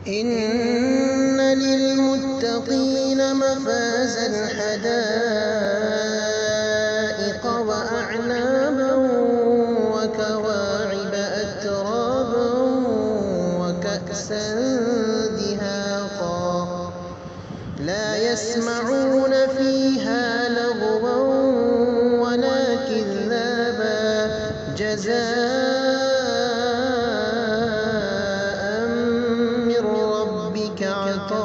إن للمتقين مفازا حدائق وأعنابا وكواعب أترابا وكأسا دهاقا لا يسمعون فيها لغوا ولا كذابا جزاء من ربك عطاء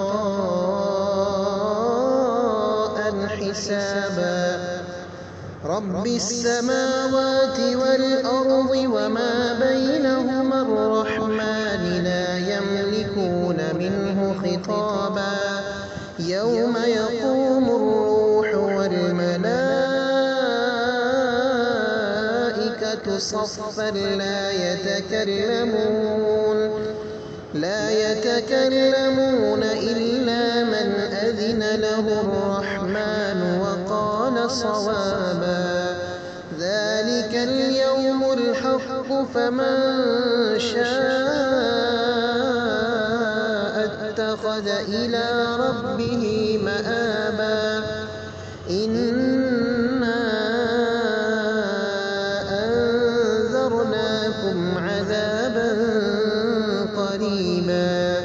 حسابا رب السماوات والأرض وما بينهما الرحمن لا يملكون منه خطابا يوم يقوم الروح والملائكة صفا لا يتكلمون إلا من أذن له الرحمن وقال صوابا ذلك اليوم الحق فمن شاء اتخذ إلى ربه مآبا إنا أنذرناكم عذابا قريبا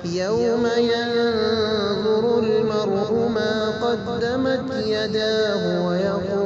يوم ينظر المرء ما قدمت يداه ويقول